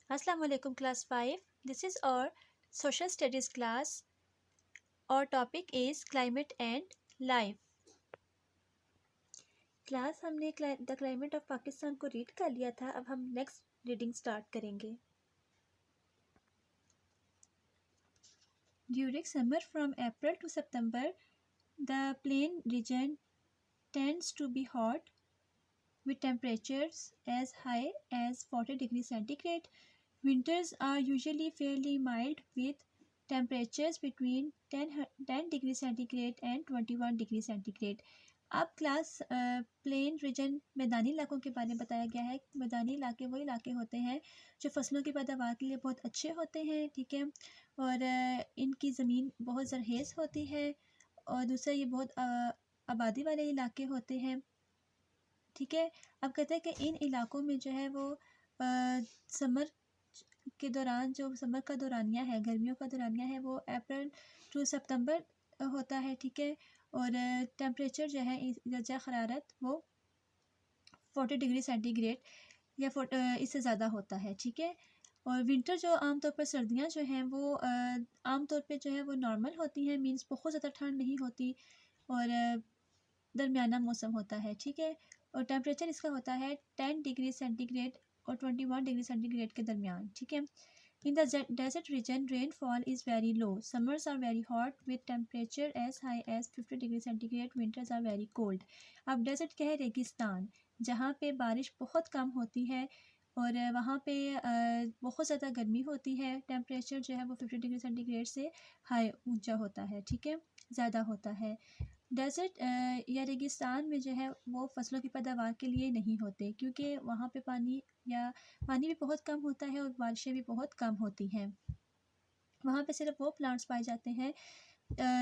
Assalamu alaikum class 5. This is our social studies class. Our topic is climate and life. Class हमने the climate of Pakistan को read कर लिया था. अब हम नेक्स्ट रीडिंग स्टार्ट करेंगे. During summer from April to September, the plain region tends to be hot with temperatures as high as 40 degrees centigrade. Winters are usually fairly mild with temperatures between 10 degree centigrade and 21 degree centigrade. अब class plain region मैदानी इलाकों के बारे में बताया गया है. मैदानी इलाके वो इलाके होते हैं जो फसलों की पैदावार के लिए बहुत अच्छे होते हैं, ठीक है, और इनकी ज़मीन बहुत ज़रखेज़ होती है, और दूसरा ये बहुत आबादी वाले इलाके होते हैं, ठीक है. अब कहते हैं कि इन इलाकों में जो है वो समर के दौरान जो समर का दौरानिया है, गर्मियों का दौरानिया है, वो अप्रैल टू सितंबर होता है, ठीक है, और टेम्परेचर जो है दर्जा हरारत वो 40 डिग्री सेंटीग्रेड या इससे ज़्यादा होता है, ठीक है. और विंटर जो आमतौर पर सर्दियाँ जो हैं वो आमतौर पे जो है वो नॉर्मल होती हैं, मींस बहुत ज़्यादा ठंड नहीं होती और दरमियाना मौसम होता है, ठीक है. और टेम्परेचर इसका होता है 10 डिग्री सेंटीग्रेड और 21 डिग्री सेंटीग्रेड के दरमियान, ठीक है. In the desert region, rainfall is very low. Summers are very hot with temperature as high as 50 degree centigrade. Winters are very cold. अब डेजर्ट क्या है? रेगिस्तान, जहाँ पे बारिश बहुत कम होती है और वहाँ पे बहुत ज़्यादा गर्मी होती है. टेम्परेचर जो है वो 50 डिग्री सेंटीग्रेड से हाई ऊंचा होता है, ठीक है, ज़्यादा होता है. डेजर्ट या रेगिस्तान में जो है वो फसलों की पैदावार के लिए नहीं होते, क्योंकि वहाँ पे पानी भी बहुत कम होता है और बारिशें भी बहुत कम होती हैं. वहाँ पे सिर्फ वो प्लांट्स पाए जाते हैं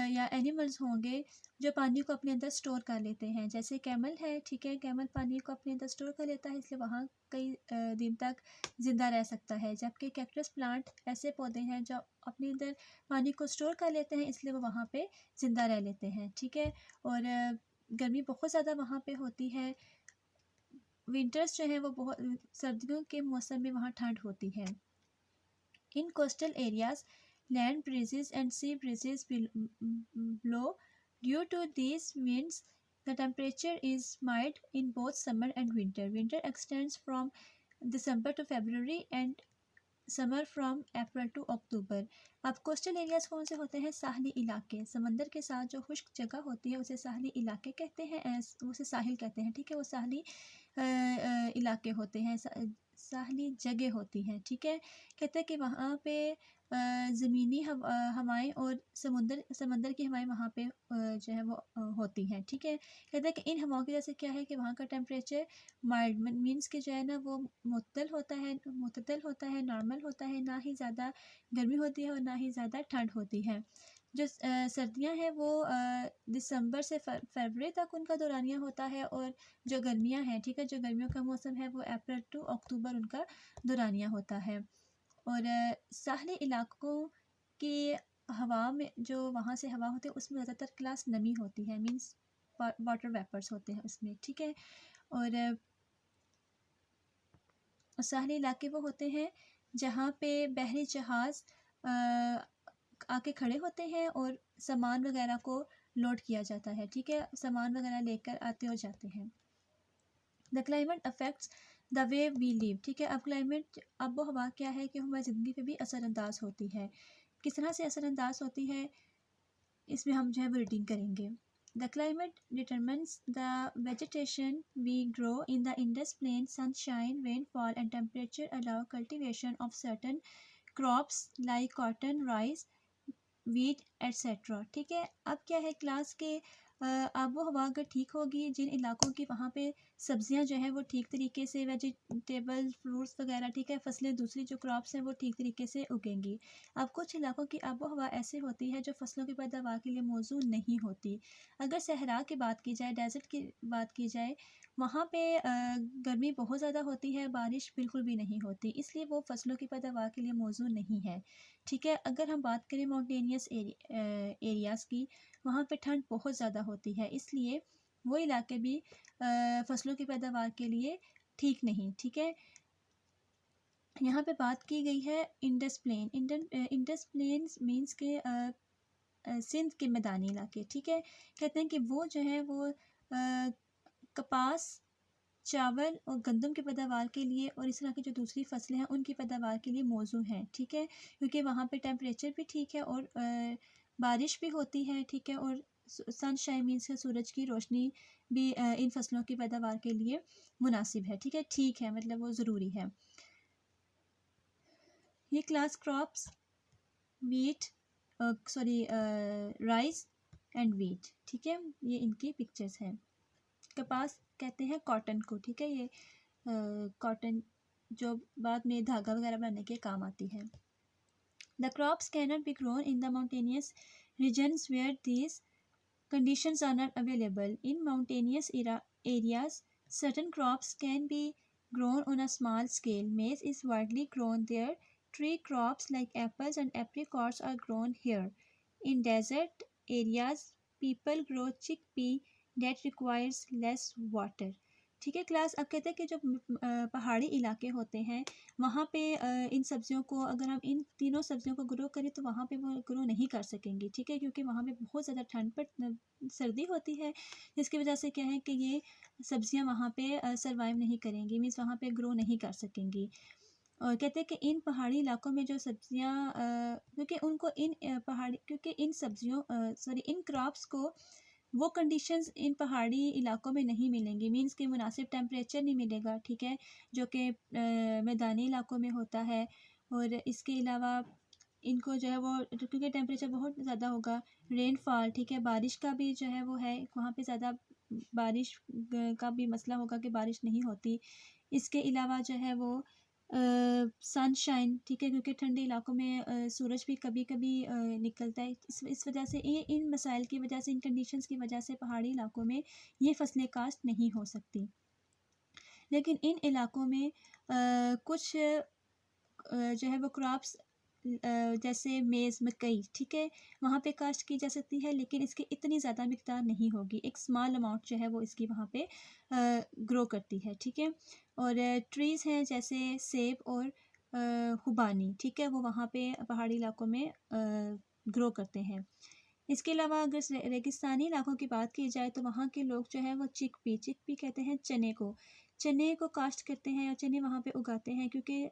या एनिमल्स होंगे जो पानी को अपने अंदर स्टोर कर लेते हैं, जैसे कैमल है, ठीक है. कैमल पानी को अपने अंदर स्टोर कर लेता है, इसलिए वहाँ कई दिन तक ज़िंदा रह सकता है. जबकि कैक्टस प्लांट ऐसे पौधे हैं जो अपने अंदर पानी को स्टोर कर लेते हैं, इसलिए वो वहाँ पे ज़िंदा रह लेते हैं, ठीक है. और गर्मी बहुत ज़्यादा वहाँ पे होती है. विंटर्स जो है वो बहुत सर्दियों के मौसम में वहाँ ठंड होती है. इन coastal areas land breezes and sea breezes blow. Due to these winds, the temperature is mild in both summer and winter. Winter extends from December to February and summer from April to October. अब coastal areas कौन से होते हैं? साहली इलाके, समंदर के साथ जो खुश्क जगह होती है उसे साहली इलाके कहते हैं, उसे साहिल कहते हैं, ठीक है. वो साहली इलाके होते हैं, साहली जगह होती हैं, ठीक है. कहते हैं कि वहाँ पे ज़मीनी हवाएं और समंदर की हवाएं वहाँ पे जो है वो होती हैं, ठीक है. कहते हैं कि इन हवाओं की वजह से क्या है कि वहाँ का टेम्परेचर माइल्ड मीन्स कि जो है ना वो मुतदल होता है, नॉर्मल होता है, ना ही ज़्यादा गर्मी होती है और ना ही ज़्यादा ठंड होती है. जो सर्दियां हैं वो दिसंबर से फरवरी तक उनका दौरानिया होता है, और जो गर्मियां हैं, ठीक है, जो गर्मियों का मौसम है वो अप्रैल टू अक्टूबर उनका दौरानिया होता है. और साहली इलाकों की हवा में जो वहाँ से हवा होती है उसमें ज़्यादातर क्लास नमी होती है, मीन्स वाटर वेपर्स होते हैं उसमें, ठीक है. और साहली इलाके वो होते हैं जहाँ पे बहरी जहाज़ आके खड़े होते हैं और सामान वगैरह को लोड किया जाता है, ठीक है, सामान वगैरह लेकर आते और जाते हैं. The climate affects the way we live, ठीक है. अब क्लाइमेट आबो हवा क्या है कि हमारी ज़िंदगी पे भी असरअंदाज होती है. किस तरह से असरअंदाज होती है इसमें हम जो है वो रीडिंग करेंगे. The climate determines the vegetation we grow in the Indus Plain. Sunshine, rainfall, and temperature allow cultivation of certain crops like cotton, rice, wheat, etc. ठीक है. अब क्या है क्लास के आबो हवा अगर ठीक होगी, जिन इलाकों की वहाँ पे सब्जियां जो है वो ठीक तरीके से, वेजिटेबल फ्रूट्स वगैरह, ठीक है, फसलें दूसरी जो क्रॉप्स हैं वो ठीक तरीके से उगेंगी. अब कुछ इलाकों की आबो हवा ऐसे होती है जो फसलों की पैदावार के लिए मौजूद नहीं होती. अगर सहरा की बात की जाए, डेजर्ट की बात की जाए, वहाँ पे गर्मी बहुत ज़्यादा होती है, बारिश बिल्कुल भी नहीं होती, इसलिए वो फसलों की पैदावार के लिए मौजूद नहीं है, ठीक है. अगर हम बात करें माउंटेनियस एरियाज़ की, वहाँ पे ठंड बहुत ज़्यादा होती है, इसलिए वो इलाके भी फसलों की पैदावार के लिए ठीक नहीं, ठीक है. यहाँ पे बात की गई है Indus plain. Indus plain means के सिंध के मैदानी इलाके, ठीक है। कहते हैं कि वो जो है वो कपास, चावल और गंदम की पैदावार के लिए और इस तरह की जो दूसरी फसलें हैं उनकी पैदावार के लिए मौजू हैं, ठीक है। क्योंकि वहाँ पे टेम्परेचर भी ठीक है और बारिश भी होती है, ठीक है। और सनशाइन मीन्स सूरज की रोशनी भी इन फसलों की पैदावार के लिए मुनासिब है, ठीक है। ठीक है मतलब वो ज़रूरी है। ये class crops wheat rice and wheat, ठीक है। ये इनकी पिक्चर्स हैं। कपास कहते हैं कॉटन को, ठीक है। ये कॉटन जो बाद में धागा वगैरह बनाने के काम आती है। The crops can not be grown in the mountainous regions where these conditions are not available. In mountainous areas, certain crops can be grown on a small scale. Maize is widely grown there. Tree crops like apples and apricots are grown here. In desert areas, people grow chickpea that requires less water. ठीक है class. अब कहते हैं कि जो पहाड़ी इलाके होते हैं वहाँ पे इन सब्जियों को अगर हम इन तीनों सब्जियों को ग्रो करें तो वहाँ पे वो ग्रो नहीं कर सकेंगे, ठीक है। क्योंकि वहाँ पे बहुत ज़्यादा ठंड पर सर्दी होती है, जिसकी वजह से क्या है कि ये सब्जियां वहाँ पे सरवाइव नहीं करेंगी, मीन्स वहाँ पे ग्रो नहीं कर सकेंगी। और कहते हैं कि इन पहाड़ी इलाकों में जो सब्जियां क्योंकि उनको इन पहाड़ी क्योंकि इन सब्जियों इन क्रॉप्स को वो कंडीशंस इन पहाड़ी इलाकों में नहीं मिलेंगी, मीन्स कि मुनासिब टेम्परेचर नहीं मिलेगा, ठीक है, जो कि मैदानी इलाकों में होता है। और इसके अलावा इनको जो है वो क्योंकि टेम्परेचर बहुत ज़्यादा होगा, रेनफॉल, ठीक है, बारिश का भी जो है वो है वहाँ पे ज़्यादा बारिश का भी मसला होगा कि बारिश नहीं होती। इसके अलावा जो है वो सनशाइन, ठीक है, क्योंकि ठंडे इलाकों में सूरज भी कभी कभी निकलता है। इस वजह से ये इन मसाइल की वजह से, इन कंडीशंस की वजह से पहाड़ी इलाकों में ये फसलें काश्त नहीं हो सकती। लेकिन इन इलाकों में कुछ जो है वो क्रॉप्स जैसे मेज़, मकई, ठीक है, वहाँ पे काश्त की जा सकती है, लेकिन इसकी इतनी ज़्यादा मिकदार नहीं होगी। एक स्मॉल अमाउंट जो है वो इसकी वहाँ पे ग्रो करती है, ठीक है। और ट्रीज़ हैं जैसे सेब और खुबानी, ठीक है, वो वहाँ पे पहाड़ी इलाकों में ग्रो करते हैं। इसके अलावा अगर रेगिस्तानी इलाकों की बात की जाए तो वहाँ के लोग जो है वो चिकपी कहते हैं चने को काश्त करते हैं या चने वहाँ पे उगाते हैं, क्योंकि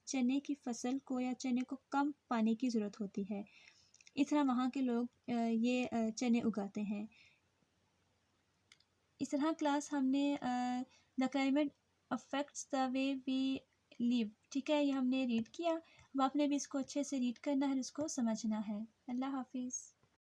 चने की फसल को या चने को कम पानी की ज़रूरत होती है। इस तरह वहाँ के लोग ये चने उगाते हैं। इस तरह क्लास हमने the climate affects the way we live, ठीक है, ये हमने रीड किया। अब आपने भी इसको अच्छे से रीड करना है, इसको समझना है। अल्लाह हाफिज़।